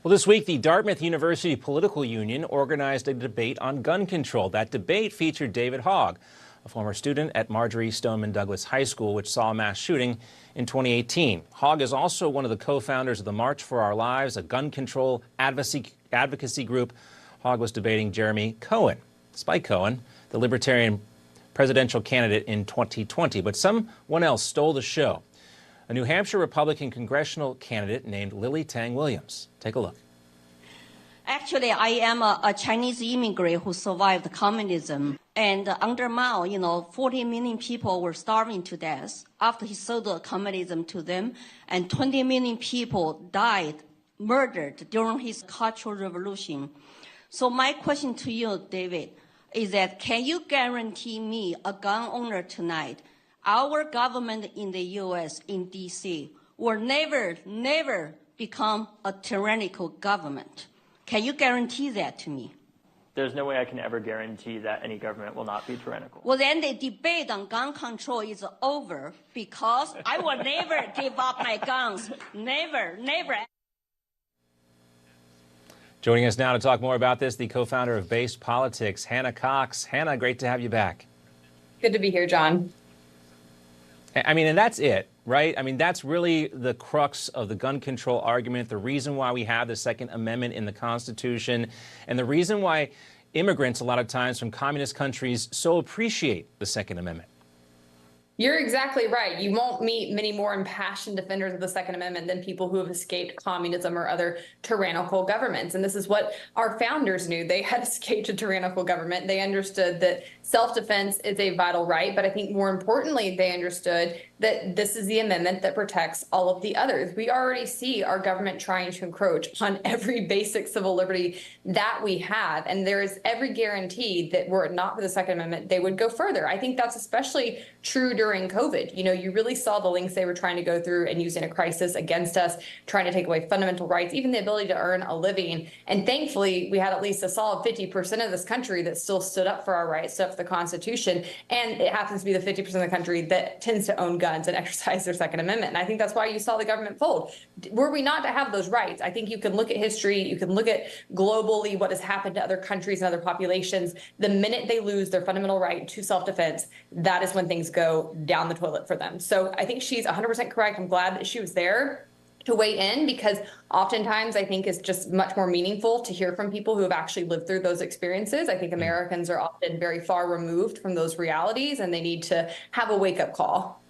Well, this week, the Dartmouth University Political Union organized a debate on gun control. That debate featured David Hogg, a former student at Marjorie Stoneman Douglas High School, which saw a mass shooting in 2018. Hogg is also one of the co-founders of the March for Our Lives, a gun control advocacy group. Hogg was debating Jeremy Cohen, Spike Cohen, the Libertarian presidential candidate in 2020. But someone else stole the show. A New Hampshire Republican congressional candidate named Lily Tang Williams. Take a look. Actually, I am a Chinese immigrant who survived communism. And under Mao, 40 million people were starving to death after he sold communism to them. And 20 million people died, murdered during his Cultural Revolution. So my question to you, David, is that can you guarantee me, a gun owner tonight, our government in the U.S., in D.C., will never become a tyrannical government? Can you guarantee that to me? There's no way I can ever guarantee that any government will not be tyrannical. Well, then the debate on gun control is over because I will never give up my guns. Never. Joining us now to talk more about this, the co-founder of BASEDPolitics, Hannah Cox. Hannah, great to have you back. Good to be here, John. I mean, and that's it, right? I mean, that's really the crux of the gun control argument, the reason why we have the Second Amendment in the Constitution, and the reason why immigrants a lot of times from communist countries so appreciate the Second Amendment. You're exactly right. You won't meet many more impassioned defenders of the Second Amendment than people who have escaped communism or other tyrannical governments. And this is what our founders knew. They had escaped a tyrannical government. They understood that self-defense is a vital right. But I think more importantly, they understood that this is the amendment that protects all of the others. We already see our government trying to encroach on every basic civil liberty that we have. And there is every guarantee that were it not for the Second Amendment, they would go further. I think that's especially true during COVID. You really saw the links they were trying to go through and use in a crisis against us, trying to take away fundamental rights, even the ability to earn a living. And thankfully, we had at least a solid 50% of this country that still stood up for our rights, stood up for the Constitution. And it happens to be the 50% of the country that tends to own guns and exercise their Second Amendment. And I think that's why you saw the government fold. Were we not to have those rights, I think you can look at history, you can look at globally what has happened to other countries and other populations. The minute they lose their fundamental right to self-defense, that is when things go down the toilet for them. So I think she's 100% correct. I'm glad that she was there to weigh in, because oftentimes I think it's just much more meaningful to hear from people who have actually lived through those experiences. I think Americans are often very far removed from those realities, and they need to have a wake-up call.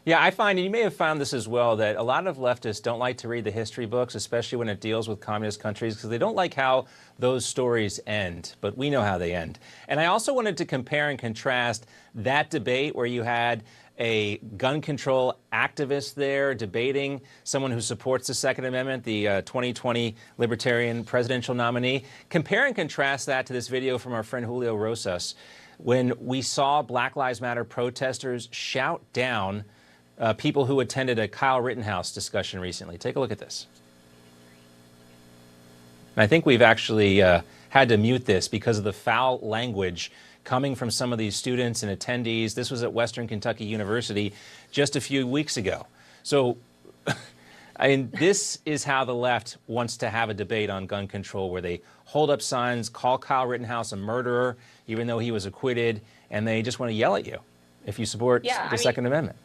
Yeah, I find, and you may have found this as well, that a lot of leftists don't like to read the history books, especially when it deals with communist countries, because they don't like how those stories end. But we know how they end. And I also wanted to compare and contrast that debate where you had a gun control activist there debating someone who supports the Second Amendment, the 2020 Libertarian presidential nominee. Compare and contrast that to this video from our friend Julio Rosas, when we saw Black Lives Matter protesters shout down people who attended a Kyle Rittenhouse discussion recently. Take a look at this. And I think we've actually had to mute this because of the foul language coming from some of these students and attendees. This was at Western Kentucky University just a few weeks ago. So, I mean, this is how the left wants to have a debate on gun control, where they hold up signs, call Kyle Rittenhouse a murderer, even though he was acquitted, and they just want to yell at you if you support the Second Amendment.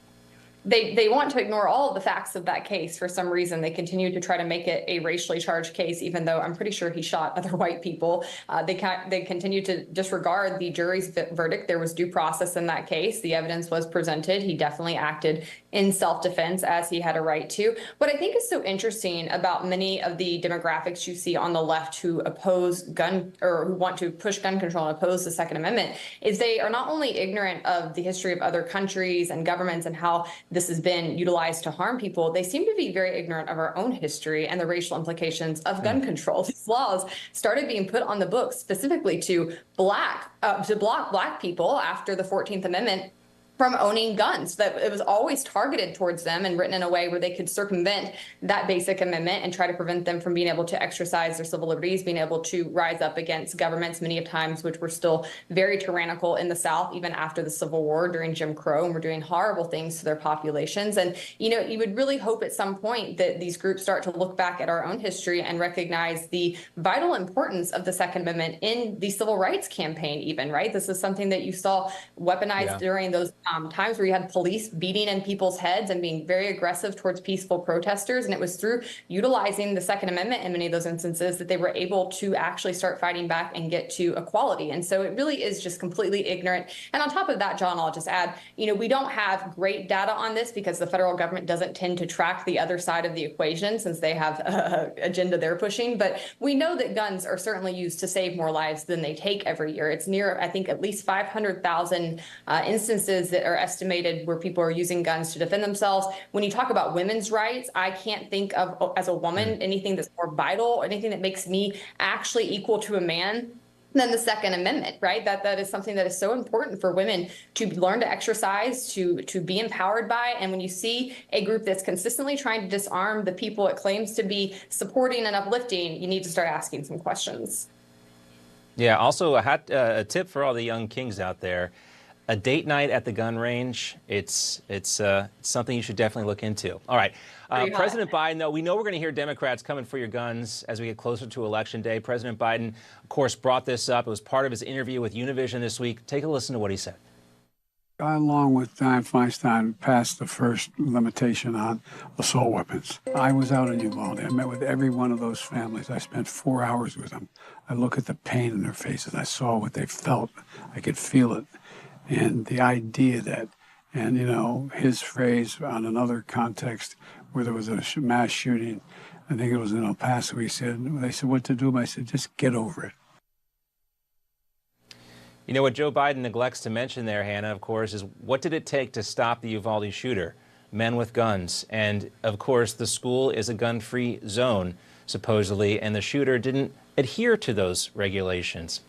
They want to ignore all of the facts of that case for some reason. They continue to try to make it a racially charged case, even though I'm pretty sure he shot other white people. They continue to disregard the jury's verdict. There was due process in that case. The evidence was presented. He definitely acted in self-defense, as he had a right to. What I think is so interesting about many of the demographics you see on the left who oppose gun, or who want to push gun control and oppose the Second Amendment, is they are not only ignorant of the history of other countries and governments and how this has been utilized to harm people, they seem to be very ignorant of our own history and the racial implications of gun control. These laws started being put on the books specifically to block Black people after the 14th Amendment from owning guns, that it was always targeted towards them and written in a way where they could circumvent that basic amendment and try to prevent them from being able to exercise their civil liberties, being able to rise up against governments, many of times which were still very tyrannical in the South, even after the Civil War during Jim Crow, and were doing horrible things to their populations. And, you know, you would really hope at some point that these groups start to look back at our own history and recognize the vital importance of the Second Amendment in the civil rights campaign even, right? This is something that you saw weaponized during those times where you had police beating in people's heads and being very aggressive towards peaceful protesters. And it was through utilizing the Second Amendment in many of those instances that they were able to actually start fighting back and get to equality. And so it really is just completely ignorant. And on top of that, John, I'll just add, you know, we don't have great data on this because the federal government doesn't tend to track the other side of the equation since they have an agenda they're pushing. But we know that guns are certainly used to save more lives than they take every year. It's near, I think, at least 500,000 instances that are estimated where people are using guns to defend themselves. When you talk about women's rights, I can't think of, as a woman, anything that's more vital, anything that makes me actually equal to a man than the Second Amendment, right? That is something that is so important for women to learn to exercise, to be empowered by. And when you see a group that's consistently trying to disarm the people it claims to be supporting and uplifting, you need to start asking some questions. Yeah, also a tip for all the young kings out there. A date night at the gun range, it's something you should definitely look into. All right. President Biden, though, we know we're going to hear Democrats coming for your guns as we get closer to Election Day. President Biden, of course, brought this up. It was part of his interview with Univision this week. Take a listen to what he said. I, along with Dianne Feinstein, passed the first limitation on assault weapons. I was out in Uvalde. I met with every one of those families. I spent 4 hours with them. I looked at the pain in their faces. I saw what they felt. I could feel it. And the idea that, and you know, his phrase on another context where there was a mass shooting, I think it was in El Paso, they said, what to do? I said, just get over it. You know what Joe Biden neglects to mention there, Hannah, of course, is what did it take to stop the Uvalde shooter? Men with guns. And of course, the school is a gun-free zone, supposedly, and the shooter didn't adhere to those regulations.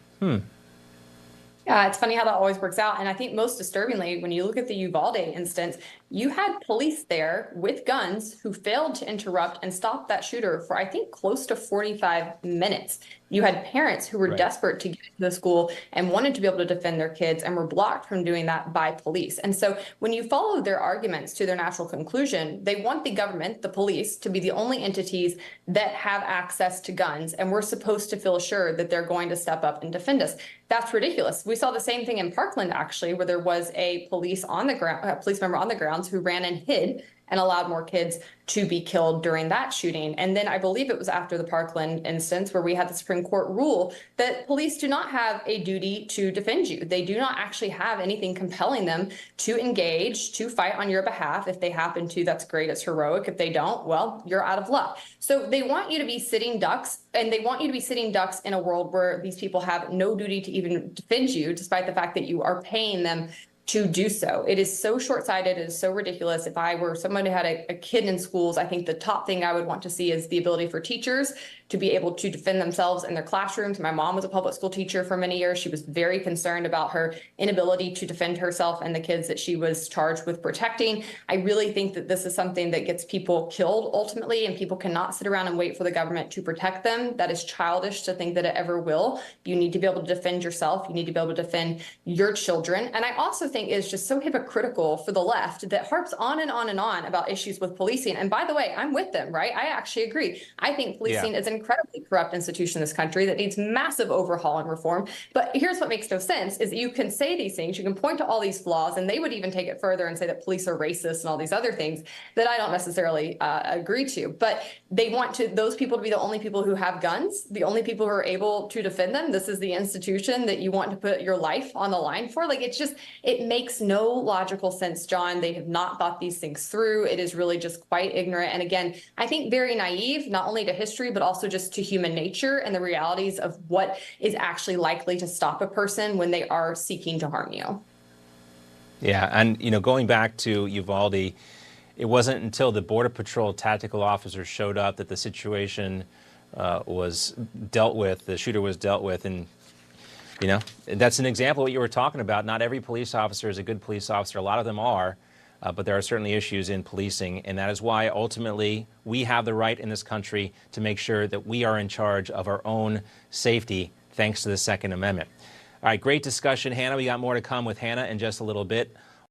Yeah, it's funny how that always works out. And I think most disturbingly, when you look at the Uvalde instance, you had police there with guns who failed to interrupt and stop that shooter for, I think, close to 45 minutes. You had parents who were desperate to get to the school and wanted to be able to defend their kids and were blocked from doing that by police. And so when you follow their arguments to their natural conclusion, they want the government, the police, to be the only entities that have access to guns. And we're supposed to feel assured that they're going to step up and defend us. That's ridiculous. We saw the same thing in Parkland, actually, where there was a police member on the grounds who ran and hid and allowed more kids to be killed during that shooting. And then I believe it was after the Parkland instance where we had the Supreme Court rule that police do not have a duty to defend you. They do not actually have anything compelling them to engage, to fight on your behalf. If they happen to, that's great, it's heroic. If they don't, well, you're out of luck. So they want you to be sitting ducks, and they want you to be sitting ducks in a world where these people have no duty to even defend you, despite the fact that you are paying them to do so. It is so short-sighted. It is so ridiculous. If I were someone who had a kid in schools, I think the top thing I would want to see is the ability for teachers to be able to defend themselves in their classrooms. My mom was a public school teacher for many years. She was very concerned about her inability to defend herself and the kids that she was charged with protecting. I really think that this is something that gets people killed ultimately, and people cannot sit around and wait for the government to protect them. That is childish to think that it ever will. You need to be able to defend yourself. You need to be able to defend your children. And I also think it's just so hypocritical for the left that harps on and on and on about issues with policing. And by the way, I'm with them, right? I actually agree. I think policing is an incredibly corrupt institution in this country that needs massive overhaul and reform. But here's what makes no sense is that you can say these things, you can point to all these flaws, and they would even take it further and say that police are racist and all these other things that I don't necessarily agree to. But they want those people to be the only people who have guns, the only people who are able to defend them. This is the institution that you want to put your life on the line for. Like, it makes no logical sense, John. They have not thought these things through. It is really just quite ignorant. And again, I think very naive, not only to history, but also just to human nature and the realities of what is actually likely to stop a person when they are seeking to harm you. Yeah, and going back to Uvalde, it wasn't until the Border Patrol tactical officers showed up that the situation was dealt with, the shooter was dealt with. And You know, that's an example of what you were talking about. Not every police officer is a good police officer. A lot of them are, but there are certainly issues in policing, and that is why ultimately we have the right in this country to make sure that we are in charge of our own safety, thanks to the Second Amendment. All right, great discussion, Hannah. We got more to come with Hannah in just a little bit.